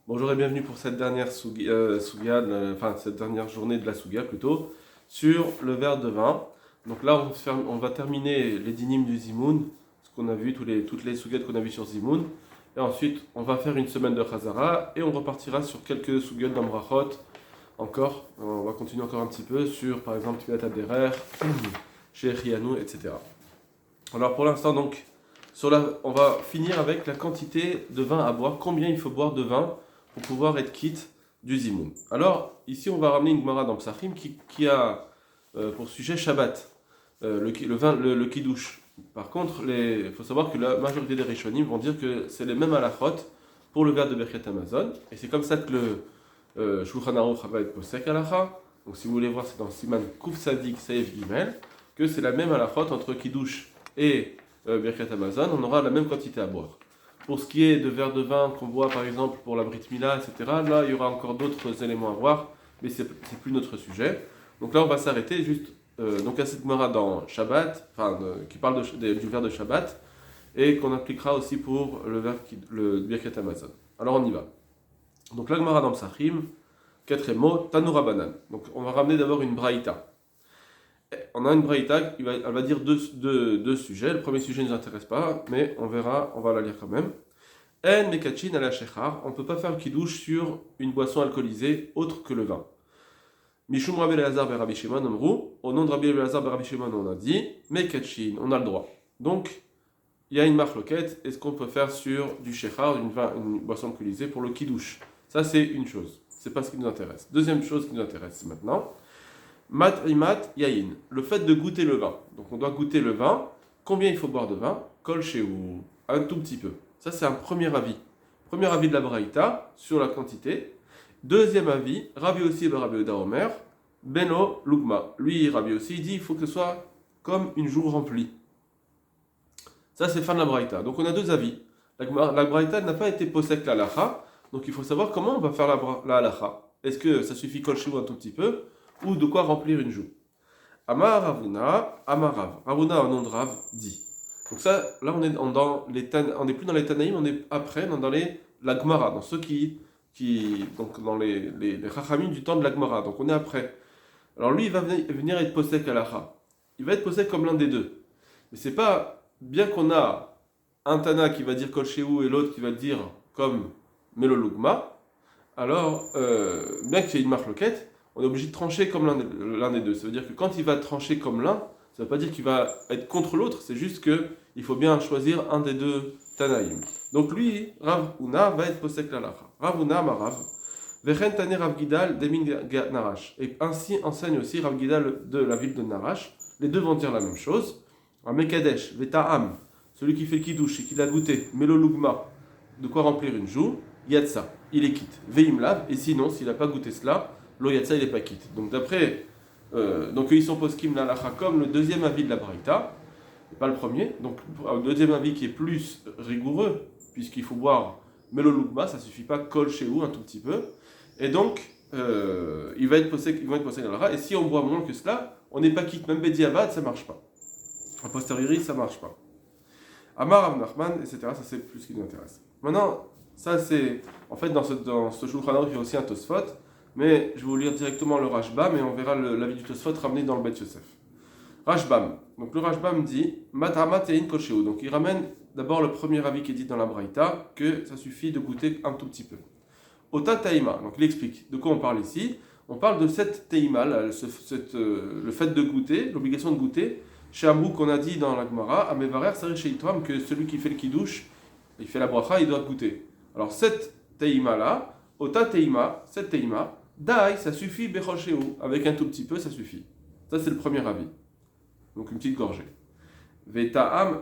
Bonjour et bienvenue pour cette dernière sugia, cette dernière journée de la sugia plutôt, sur le verre de vin. Donc là, on va terminer les dynimes du Zimoun, ce qu'on a vu, toutes les sugias qu'on a vues sur Zimoun. Et ensuite, on va faire une semaine de Chazara et on repartira sur quelques sugias d'Ambrachot encore. On va continuer encore un petit peu sur, par exemple, Tfilat Aderer, chez Rianou, etc. Alors pour l'instant, donc, on va finir avec la quantité de vin à boire, combien il faut boire de vin pour pouvoir être quitte du Zimoun. Alors, ici, on va ramener une Gemara dans Psachim qui a pour sujet Shabbat, le Kiddush. Par contre, il faut savoir que la majorité des Rishonim vont dire que c'est les mêmes halachot pour le verre de Birkat Hamazon, et c'est comme ça que le Shulchan Aruch va être posek halacha. Donc, si vous voulez voir, c'est dans Siman Kuf Sadik Seif Gimel, que c'est la même halachot entre Kiddush et Birkat Hamazon, on aura la même quantité à boire. Pour ce qui est de verre de vin qu'on boit par exemple pour la Brit Mila, etc., là il y aura encore d'autres éléments à voir, mais c'est plus notre sujet. Donc là on va s'arrêter juste donc à cette Gemara dans Shabbat, qui parle du verre de Shabbat, et qu'on appliquera aussi pour le Birkat Hamazon. Alors on y va. Donc la Gemara dans Psachim, quatrième mot, Tanura Banan. Donc on va ramener d'abord une Braïta. On a une braïta, elle va dire deux sujets. Le premier sujet ne nous intéresse pas, mais on verra, on va la lire quand même. En mekachin ala shechar, on ne peut pas faire le kidouche sur une boisson alcoolisée autre que le vin. Mishum Rabbi Elazar ben Rabbi Shimon Amrou, au nom de Rabbi Elazar ben Rabbi Shimon, on a dit mekachin, on a le droit. Donc, il y a une marloquette, est-ce qu'on peut faire sur du shechar, une boisson alcoolisée pour le kidouche? Ça, c'est une chose, c'est pas ce qui nous intéresse. Deuxième chose qui nous intéresse maintenant. Mat'imat yayin, le fait de goûter le vin. Donc on doit goûter le vin. Combien il faut boire de vin? Kol shehu, un tout petit peu. Ça c'est un premier avis. Premier avis de la Braïta sur la quantité. Deuxième avis, Rabbi aussi ben Rabbi Oda Omer, Beno Lugma. Lui, Rabbi aussi, il dit il faut que ce soit comme une joue remplie. Ça c'est fin de la Braïta. Donc on a deux avis. La Braïta n'a pas été posek la halacha. Donc il faut savoir comment on va faire la halacha. Est-ce que ça suffit kol shehu un tout petit peu? Ou de quoi remplir une joue. Amar Ravuna, Amarav. Ravuna, un nom de Rav, dit. Donc ça, là on est plus dans les Tanaïm, on est après dans la Gemara, dans ceux donc dans les Chachamim du temps de la Gemara. Donc on est après. Alors lui, il va venir être posek halacha. Il va être posek comme l'un des deux. Mais c'est pas bien qu'on a un Tana qui va dire Kol Shehu et l'autre qui va dire comme Melolugma. Alors, bien qu'il y ait une marloquette, on est obligé de trancher comme l'un des deux. Ça veut dire que quand il va trancher comme l'un, ça ne veut pas dire qu'il va être contre l'autre, c'est juste qu'il faut bien choisir un des deux Tanaïm. Donc lui, Rav Huna, va être posek l'alacha. Rav Huna, Marav. Vechen Tane Rav Gidal, Demin Narash. Et ainsi enseigne aussi Rav Gidal de la ville de Narash. Les deux vont dire la même chose. Un Mekadesh, Veta'am, celui qui fait le kidouche et qui l'a goûté, Melolugma, de quoi remplir une joue, Yatsa, il est quitte. Veimlav, et sinon, s'il n'a pas goûté cela, Lo Yatsa, il n'est pas quitte. Donc d'après, donc ils sont poskim la lacha comme le deuxième avis de la Braïta, et pas le premier. Donc le deuxième avis qui est plus rigoureux, puisqu'il faut boire Melolugma, ça suffit pas kol shehu un tout petit peu. Et donc ils vont être poskim la lacha. Et si on boit moins que cela, on n'est pas quitte. Même Bediavad, ça marche pas. A posteriori, ça marche pas. Amar Rav Nachman, etc. Ça c'est plus ce qui nous intéresse. Maintenant, ça c'est en fait dans ce Shulchan Aruch il y a aussi un Tosfot. Mais je vais vous lire directement le Rashbam et on verra l'avis du Tosfot ramené dans le Bet Yosef. Rashbam. Donc le Rashbam dit Matamat et Kol Shehu. Donc il ramène d'abord le premier avis qui est dit dans la Braïta, que ça suffit de goûter un tout petit peu. Ota Taïma. Donc il explique de quoi on parle ici. On parle de cette Taïma, le fait de goûter, l'obligation de goûter. Chez Amrou qu'on a dit dans la Gemara, à Mevarer, c'est chez Itram que celui qui fait le kidouche, il fait la bracha, il doit goûter. Alors cette Taïma là, Ota Taïma, cette Taïma, Daï, ça suffit, Bechoshéou, avec un tout petit peu, ça suffit. Ça, c'est le premier avis. Donc, une petite gorgée. Veta'am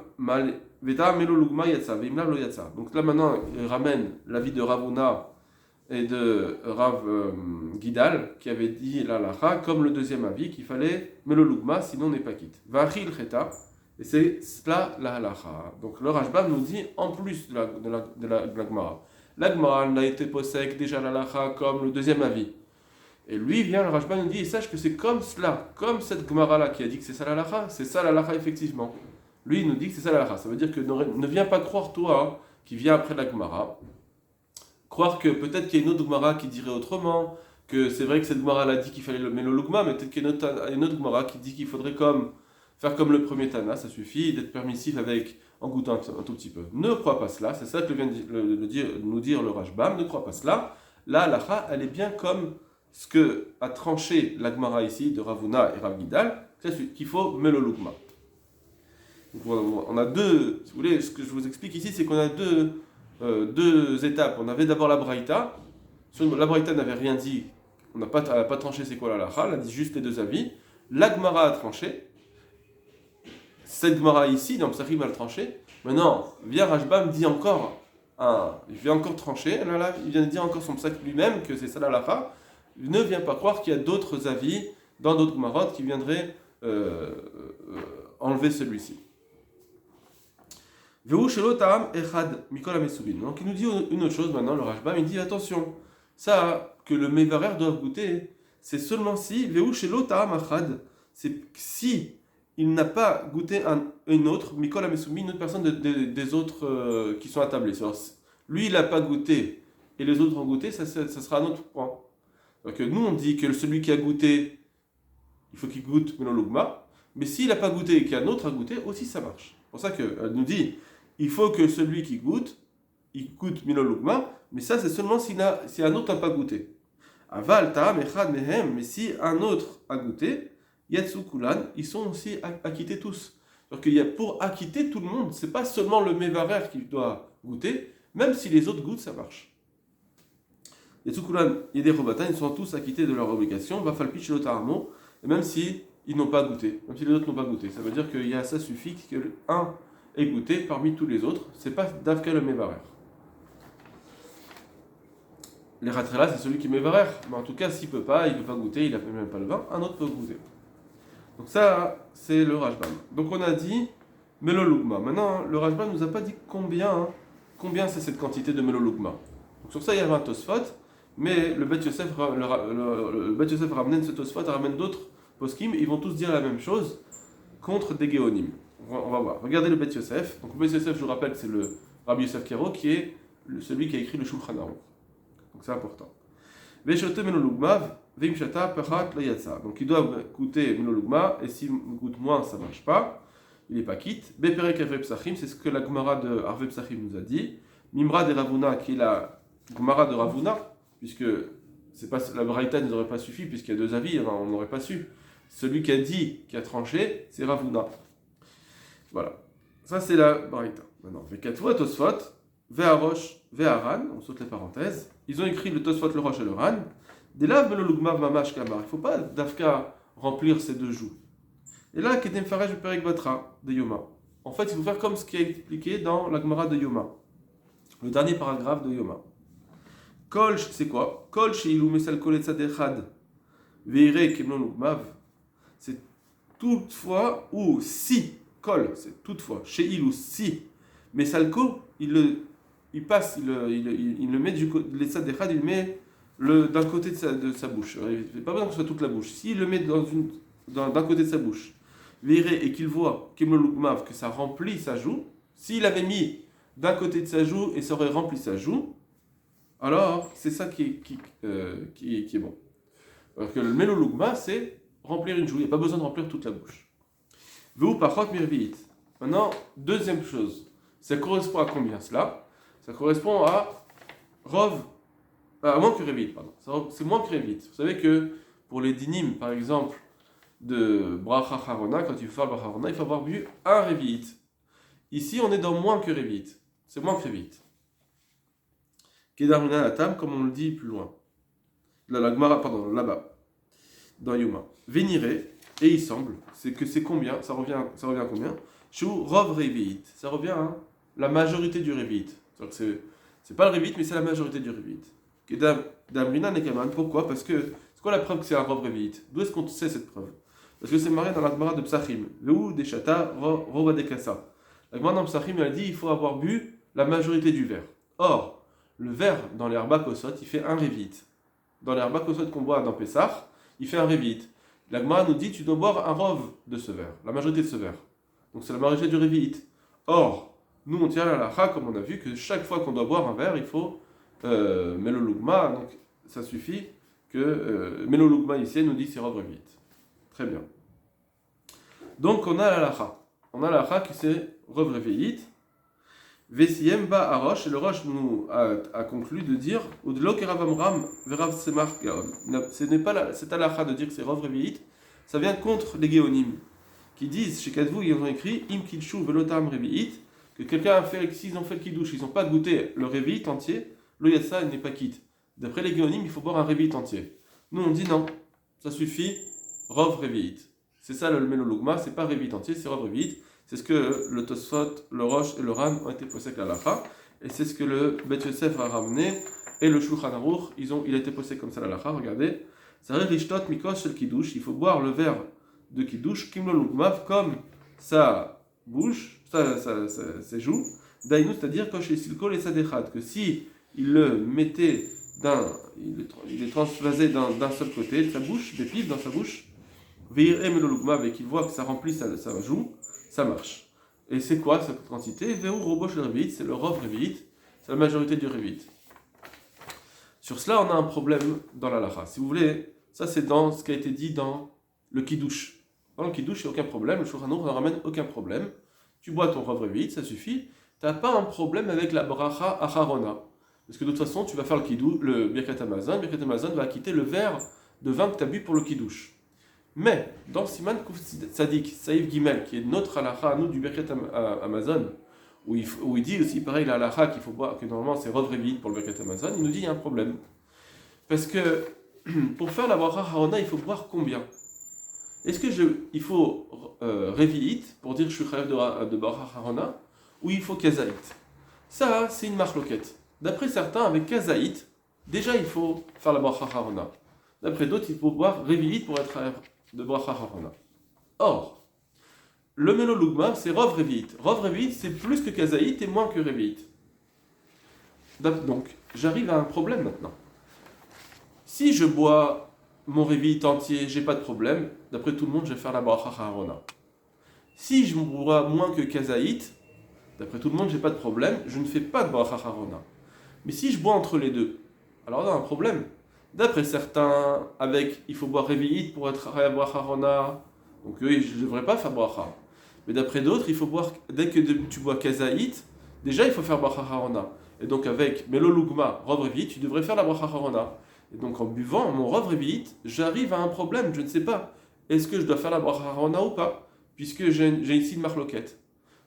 melolugma yatsa, veimlav lo yatsa. Donc là, maintenant, il ramène l'avis de Ravuna et de Rav Gidal, qui avait dit la lacha, comme le deuxième avis, qu'il fallait melolugma, sinon on n'est pas quitte. Vachil cheta, et c'est cela la lacha. Donc, le Rashbam nous dit, en plus de la Gemara, la Gemara n'a été posek déjà la lacha comme le deuxième avis. Et lui vient, le Rashbam nous dit, et sache que c'est comme cela, comme cette Gemara-là qui a dit que c'est ça la lacha, c'est ça la lacha effectivement. Lui il nous dit que c'est ça la lacha. Ça veut dire que ne viens pas croire toi, qui vient après la Gemara, croire que peut-être qu'il y a une autre Gemara qui dirait autrement, que c'est vrai que cette Gemara a dit qu'il fallait le Melolugma, mais peut-être qu'il y a une autre Gemara qui dit qu'il faudrait faire comme le premier Tana, ça suffit d'être permissif avec en goûtant un tout petit peu. Ne crois pas cela, c'est ça que vient de nous dire le Rashbam, ne crois pas cela. La halacha, elle est bien comme ce que a tranché la Gemara ici de Ravuna et Rav Gidal, qu'il faut Melolugma. On a deux, si vous voulez, ce que je vous explique ici, c'est qu'on a deux étapes. On avait d'abord la Braïta. La Braïta n'avait rien dit, elle n'a pas tranché c'est quoi la halakha, elle a dit juste les deux avis. La Gemara a tranché. Cette Gemara ici, dans Psachim, elle a tranché. Maintenant, via Rashbam dit encore, il vient encore trancher, il vient de dire encore son psak lui-même que c'est ça la halakha. Ne viens pas croire qu'il y a d'autres avis dans d'autres Gemarot qui viendraient enlever celui-ci. Donc il nous dit une autre chose maintenant, le Rashbam, il dit attention, ça que le Mevarer doit goûter, c'est seulement si, c'est si il n'a pas goûté une autre, Mikol Amesoubi, une autre personne des autres qui sont attablés. Lui il n'a pas goûté et les autres ont goûté, ça sera un autre point. Donc nous on dit que celui qui a goûté, il faut qu'il goûte Melolugma, mais s'il n'a pas goûté et qu'un autre a goûté, aussi ça marche. C'est pour ça qu'elle nous dit il faut que celui qui goûte, il goûte Melolugma, mais ça c'est seulement si un autre n'a pas goûté. Aval, Ta'am, Echad, Mehem, mais si un autre a goûté, Yatsu Kulan, ils sont aussi acquittés tous. Donc pour acquitter tout le monde, c'est pas seulement le Mevarer qui doit goûter, même si les autres goûtent, ça marche. Yatsu Kulan, Yedei Robatan, ils sont tous acquittés de leur obligation, Vafalpich Lotaramo, et même si ils n'ont pas goûté, même si les autres n'ont pas goûté. Ça veut dire ça suffit que un ait goûté parmi tous les autres, c'est pas Davka le Mevarer. Les Ratrela, c'est celui qui Mevarer, mais en tout cas, il peut pas goûter, il n'a même pas le vin, un autre peut goûter. Donc ça, c'est le Rashbam. Donc on a dit Melolugma. Maintenant, le Rashbam nous a pas dit combien c'est cette quantité de Melolugma. Donc sur ça, il y avait un Tosfot, mais le Bet Yosef ramène ce Tosfot, ramène d'autres poskim, ils vont tous dire la même chose contre des Géonim. On va voir. Regardez le Bet Yosef. Donc le Bet Yosef, je vous rappelle, c'est le Rabbi Yosef Karo qui est celui qui a écrit le Shulchan Aruch. Donc c'est important. Veshote Melolugma. Donc il doit goûter Melolugma, et s'il goûte moins, ça ne marche pas, il n'est pas quitte. Beperek Arve Psachim, c'est ce que la Gemara de Arve Psachim nous a dit. Mimra de Ravuna, qui est la Gemara de Ravuna, puisque la Braïta ne nous aurait pas suffi, puisqu'il y a deux avis, on n'aurait pas su. Celui qui a tranché, c'est Ravuna. Voilà. Ça, c'est la Braïta. Maintenant, Vekatvoa Tosfot, Ve'arosh, Ve'aran, on saute les parenthèses. Ils ont écrit le Tosfot, le Rosh et le Ran. Dès là, Melolugma Mamash Kamar. Il ne faut pas d'Afka remplir ces deux joues. Et là, Ketem Faraj Perek Batra de Yoma. En fait, il faut faire comme ce qui est expliqué dans la Gemara de Yoma. Le dernier paragraphe de Yoma. Kol, c'est quoi? Kol Sheilou Mesal Koletza Dechad Veire Kemlolugmav. C'est toutefois ou si. Kol, c'est toutefois. Sheilou, si. Mesalko, il le met du côté. Letza Dechad, il le met d'un côté de sa bouche. Il n'y a pas besoin que ce soit toute la bouche. S'il le met d'un côté de sa bouche, verrait et qu'il voit que ça remplit sa joue, s'il avait mis d'un côté de sa joue et ça aurait rempli sa joue, alors c'est ça qui est bon. Alors que le melolugma, c'est remplir une joue. Il n'y a pas besoin de remplir toute la bouche. Veu pachot mirviit. Maintenant, deuxième chose. Ça correspond à combien cela? Ça correspond à Rov. Moins que Révit, pardon. C'est moins que Révit. Vous savez que pour les dinim, par exemple, de Bracha Harona, quand il faut faire Bracha Harona, il faut avoir bu un Révit. Ici, on est dans moins que Révit. C'est moins que Révit. Kedaruna Atam, comme on le dit plus loin. Là-bas. Dans Yuma. Véniré, et il semble, c'est combien? Ça revient à combien? Chou Rov Révit. Ça revient à la majorité du Révit. C'est pas le Révit, mais c'est la majorité du Révit. Pourquoi? Parce que c'est quoi la preuve que c'est un Rov Révit? D'où est-ce qu'on sait cette preuve? Parce que c'est marqué dans la Gemara de Psachim. Veu des chata rova de kassa. La Gemara dans Psachim elle dit il faut avoir bu la majorité du verre. Or, le verre dans les Arba Kosot, il fait un Révit. Dans les Arba Kosot qu'on boit dans Pessah, il fait un Révit. La Gemara nous dit tu dois boire un Rov de ce verre, la majorité de ce verre. Donc c'est la majorité du Révit. Or, nous on tient à la halakha comme on a vu que chaque fois qu'on doit boire un verre, il faut Melolugma, donc ça suffit que Melolugma ici elle nous dit c'est Rov Revit. Très bien. Donc on a l'alacha. On a l'alacha qui c'est Rov Revit. Vesiem ba Arosh, et le Rosh nous a conclu de dire Udlo kerav Amram verav semar gaon. Ce n'est pas cette halakha de dire que c'est Rov Revit, ça vient contre les Géonim qui disent chez Kadvou, ils ont écrit Im Kilshu velotam Revit, que quelqu'un a fait, s'ils ont fait le Kiddush, ils n'ont pas goûté le Revit entier, le Yatsa n'est pas quitte. D'après les Géonim, il faut boire un Revit entier. Nous on dit non, ça suffit, Rov Revit. C'est ça le Melolugma, c'est pas Revit entier, c'est Rov Revit. C'est ce que le Tosfot, le Rosh et le Ran ont été posés avec la Lacha. Et c'est ce que le Bet Yosef a ramené. Et le Shulchan Aruch, il a été posé comme ça la Lacha. Regardez. Ça veut dire Rishtot Mikos Shel Kiddush. Il faut boire le verre de Kiddush, Kimlo Lugmav, comme sa bouche, ses joues. Dainu, c'est-à-dire Kosh et Silko et Sadechad. Que si il le mettait il est transvasé d'un seul côté de sa bouche, des pipes dans sa bouche, Veir Emelo Lugmav, et qu'il voit que ça remplit sa joue, ça marche. Et c'est quoi cette quantité? Veu robosh le Revit, c'est le Rov Revit, c'est la majorité du Revit. Sur cela, on a un problème dans la Lacha. Si vous voulez, ça c'est dans ce qui a été dit dans le Kiddush. Dans le Kiddush, il n'y a aucun problème, le Shulchan Aruch ne ramène aucun problème. Tu bois ton Rov Revit, ça suffit. Tu n'as pas un problème avec la Bracha Acharona. Parce que de toute façon, tu vas faire le Kiddush, le Birkat Hamazon va acquitter le verre de vin que tu as bu pour le Kiddush. Mais, dans Siman Kuf Tzadik, Saïf Gimel, qui est notre halakha à nous du Birkat Hamazon, où il dit aussi pareil la halakha qu'il faut boire, que normalement c'est Rov Revit pour le Birkat Hamazon, il nous dit il y a un problème. Parce que pour faire la bracha harona, il faut boire combien? Est-ce que il faut Revit pour dire je suis chayav de bracha harona, ou il faut Kazaït? Ça, c'est une marloquette. D'après certains, avec Kazaït, déjà il faut faire la bracha harona. D'après d'autres, il faut boire Revit pour être de bracha harona. Or, le Melolugma, c'est Rov Revit. Rov Revit, c'est plus que Kazaït et moins que Revit. Donc, j'arrive à un problème maintenant. Si je bois mon Revit entier, j'ai pas de problème. D'après tout le monde, je vais faire la bracha harona. Si je bois moins que Kazaït, d'après tout le monde, j'ai pas de problème. Je ne fais pas de bracha harona. Mais si je bois entre les deux, alors on a un problème. D'après certains, il faut boire Revit pour être bracha harona. Donc eux, je ne devrais pas faire bracha. Mais d'après d'autres, il faut boire, dès que tu bois Kazaït, déjà il faut faire bracha harona. Et donc avec Melolugma, Rov Revit, tu devrais faire la bracha harona. Et donc en buvant mon Rov Revit, j'arrive à un problème, je ne sais pas. Est-ce que je dois faire la bracha harona ou pas? Puisque j'ai ici une marloquette.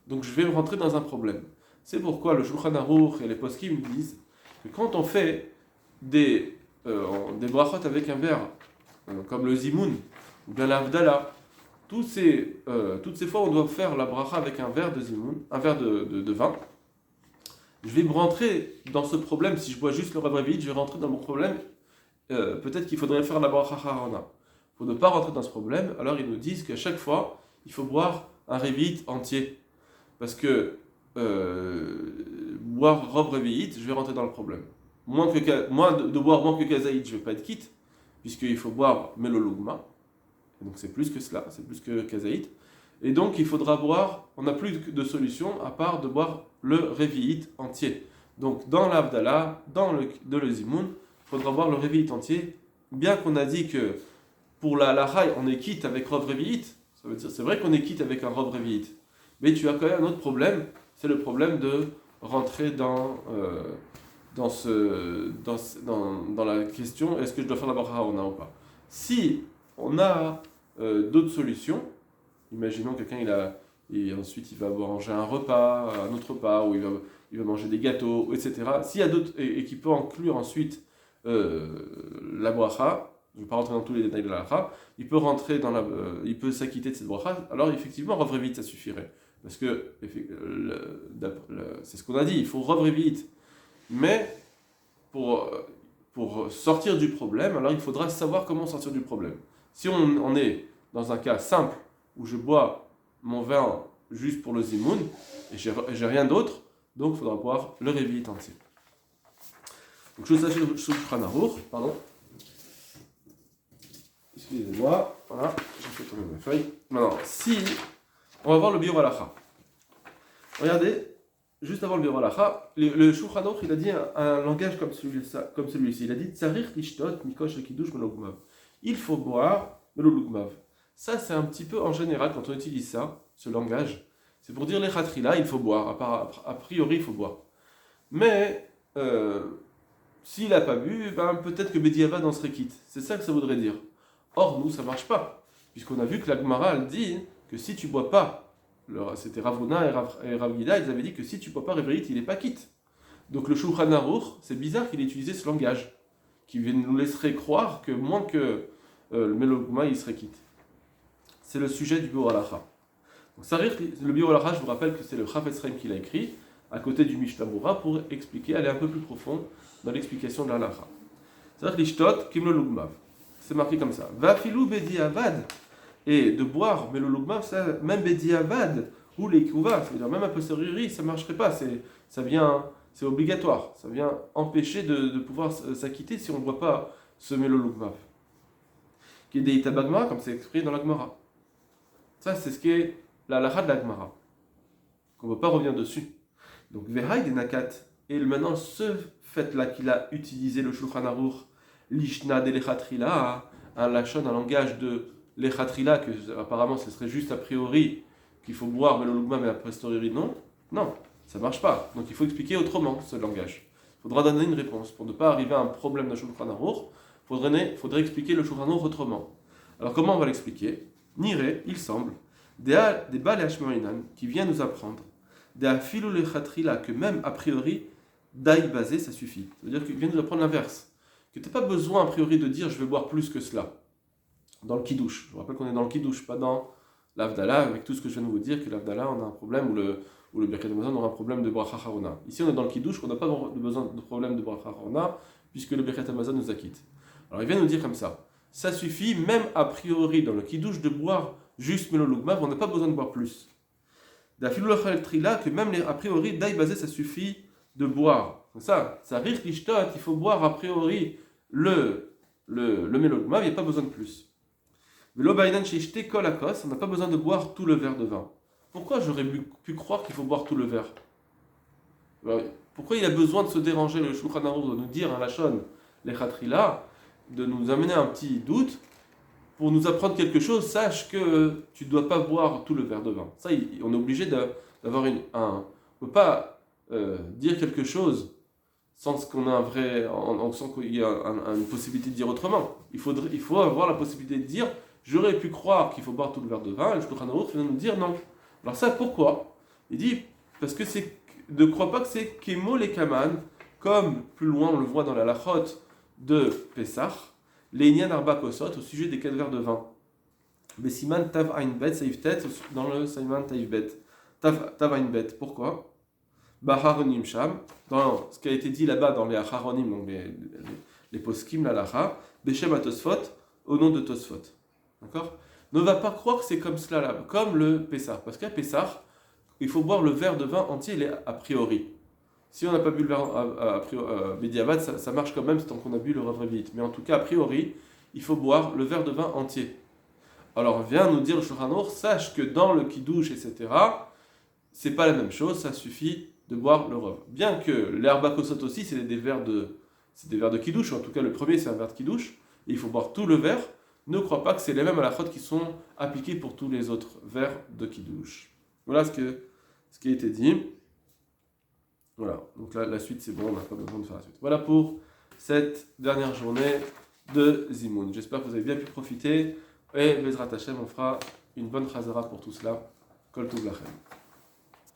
Donc je vais rentrer dans un problème. C'est pourquoi le Shulchan Aruch et les poskim disent que quand on fait des brachot avec un verre, comme le zimoun, ou bien l'avdala, toutes ces fois où on doit faire la bracha avec un verre de zimoun, un verre de vin, je vais me rentrer dans ce problème. Si je bois juste le Rov Revit, je vais rentrer dans mon problème. Peut-être qu'il faudrait faire la bracha harona. Pour ne pas rentrer dans ce problème, alors ils nous disent qu'à chaque fois, il faut boire un Revit entier. Parce que boire Rov Revit, je vais rentrer dans le problème. De boire moins que Kazaït, je ne vais pas être quitte, puisqu'il faut boire Melolugma. Donc c'est plus que cela, c'est plus que Kazaït. Et donc il faudra boire, on n'a plus de solution à part de boire le Revit entier. Donc dans l'Avdala, dans le Zimoun, il faudra boire le Revit entier, bien qu'on a dit que pour la Lachaï, on est quitte avec Rov Revit. Ça veut dire, c'est vrai qu'on est quitte avec un Rov Revit, mais tu as quand même un autre problème, c'est le problème de rentrer dans la question, est-ce que je dois faire la bracha harona ou pas? Si on a d'autres solutions, imaginons quelqu'un et ensuite il va manger un autre repas, ou il va manger des gâteaux, etc. S'il y a d'autres, et qui peut inclure ensuite la bracha, je ne vais pas rentrer dans tous les détails de la bracha, il peut s'acquitter de cette bracha, alors effectivement, Rov Revit, ça suffirait. Parce que c'est ce qu'on a dit, il faut Rov Revit. Mais pour sortir du problème, alors il faudra savoir comment sortir du problème. Si on est dans un cas simple, où je bois mon vin juste pour le zimoun, et j'ai rien d'autre, donc il faudra boire le Revit entier. Donc je s'agit de Shulchan Aruch, pardon. Excusez-moi, voilà, j'ai fait tomber ma feuille. Maintenant, si on va voir le Biur Halacha. Regardez, juste avant le Biur Halacha, le Shulchan Aruch, il a dit un langage comme celui-ci. Il a dit Tsarich lishtot mikosh kidush melogmav. Il faut boire melogmav. Ça, c'est un petit peu en général, quand on utilise ça, ce langage, c'est pour dire les khatrila, il faut boire. A priori, il faut boire. Mais, s'il n'a pas bu, ben, peut-être que Bediavad en serait quitte. C'est ça que ça voudrait dire. Or, nous, ça ne marche pas. Puisqu'on a vu que la Gemara, elle dit que si tu bois pas, c'était Ravuna et Rav Gida, ils avaient dit que si tu bois pas Réveillite, il n'est pas quitte. Donc le Shulchan Aruch, c'est bizarre qu'il ait utilisé ce langage, qui nous laisserait croire que moins que le Melogma, il serait quitte. C'est le sujet du Biur Halacha. Le Biur Halacha, je vous rappelle que c'est le Chafetz Chaim qui l'a écrit, à côté du Mishnah Berurah, pour expliquer, aller un peu plus profond dans l'explication de la Halacha. C'est-à-dire que l'ishtot, kim le lugmav. C'est marqué comme ça. Va filou bediavad. Et de boire, mais le lugmav, ça, même bediavad, ou les kouva, c'est-à-dire même a posteriori, ça ne marcherait pas. C'est obligatoire. Ça vient empêcher de pouvoir s'acquitter si on ne boit pas ce melo lugmav. Qui est des itabagma, comme c'est exprimé dans la Gemara. Ça, c'est ce qui est la halacha de la Gemara. Qu'on ne peut pas revenir dessus. Donc, Vehaï des Nakat, et maintenant ce fait-là qu'il a utilisé le Shulchan Aruch, l'Ishna de l'Echatrila, un lachon, un langage de l'Echatrila, que apparemment ce serait juste a priori qu'il faut boire mais le lugma, mais a posteriori non. Non, ça marche pas. Donc il faut expliquer autrement ce langage. Il faudra donner une réponse. Pour ne pas arriver à un problème de Shulchan Aruch, faudrait expliquer le Shulchan Aruch autrement. Alors comment on va l'expliquer? Nire, il semble, des Baal et Hashmoinan, qui vient nous apprendre que même a priori, d'aïe basé, ça suffit. C'est-à-dire qu'il vient nous apprendre l'inverse. Que tu n'as pas besoin a priori de dire je vais boire plus que cela. Dans le kidouche. Je vous rappelle qu'on est dans le kidouche, pas dans l'Avdallah, avec tout ce que je viens de vous dire, que l'Avdallah, on a un problème, ou le Birkat Hamazon aura un problème de bracha harona. Ici, on est dans le kidouche, on n'a pas besoin de problème de bracha harona, puisque le Birkat Hamazon nous acquitte. Alors il vient nous dire comme ça. Ça suffit, même a priori, dans le kidouche, de boire juste Melo Lugmav, on n'a pas besoin de boire plus. Que même a priori, d'aïe basé, ça suffit de boire. C'est ça rire l'ishtot, il faut boire a priori le mélogmav, il n'y a pas besoin de plus. On n'a pas besoin de boire tout le verre de vin. Pourquoi j'aurais pu croire qu'il faut boire tout le verre? Pourquoi il a besoin de se déranger, le Shulchan Aruch, de nous dire un lachon, les khatrila, de nous amener un petit doute? Pour nous apprendre quelque chose, sache que tu ne dois pas boire tout le verre de vin. Ça, on est obligé d'avoir on ne peut pas dire quelque chose sans qu'on ait sans qu'il y ait une possibilité de dire autrement. Il faut avoir la possibilité de dire, j'aurais pu croire qu'il faut boire tout le verre de vin, et le Shulchan Aruch vient nous dire non. Alors ça, pourquoi? Il dit, parce que ne crois pas que c'est Kemo les Kaman, comme plus loin on le voit dans la Lachot de Pessah, les Inyan Arba Kosot, au sujet des 4 verres de vin. Besiman Tav Ain Bet, Saïf Tet, dans le Siman Taïf Bet. Tav Ain Bet, pourquoi? Baharonim Sham, dans ce qui a été dit là-bas dans les Acharonim, donc les poskim, la Lacha, Beshem à Tosfot, au nom de Tosfot. D'accord? Ne va pas croire que c'est comme cela là, comme le Pessah. Parce qu'à Pessah, il faut boire le verre de vin entier, il est a priori. Si on n'a pas bu le verre Bediavad, ça marche quand même tant qu'on a bu le Rav Révite. Mais en tout cas, a priori, il faut boire le verre de vin entier. Alors vient nous dire le Shulchan Aruch, sache que dans le kidouche, etc., c'est pas la même chose, ça suffit de boire le Rav. Bien que l'herba kosot aussi, c'est des verres de kidouche, en tout cas le premier c'est un verre de kidouche, et il faut boire tout le verre. Ne crois pas que c'est les mêmes halachot qui sont appliqués pour tous les autres verres de kidouche. Voilà ce qui a été dit. Voilà, donc là, la suite c'est bon, on n'a pas besoin de faire la suite. Voilà pour cette dernière journée de Zimoun. J'espère que vous avez bien pu profiter, et Bezrat Hashem, on fera une bonne chazara pour tout cela. Kol Tov Lachem.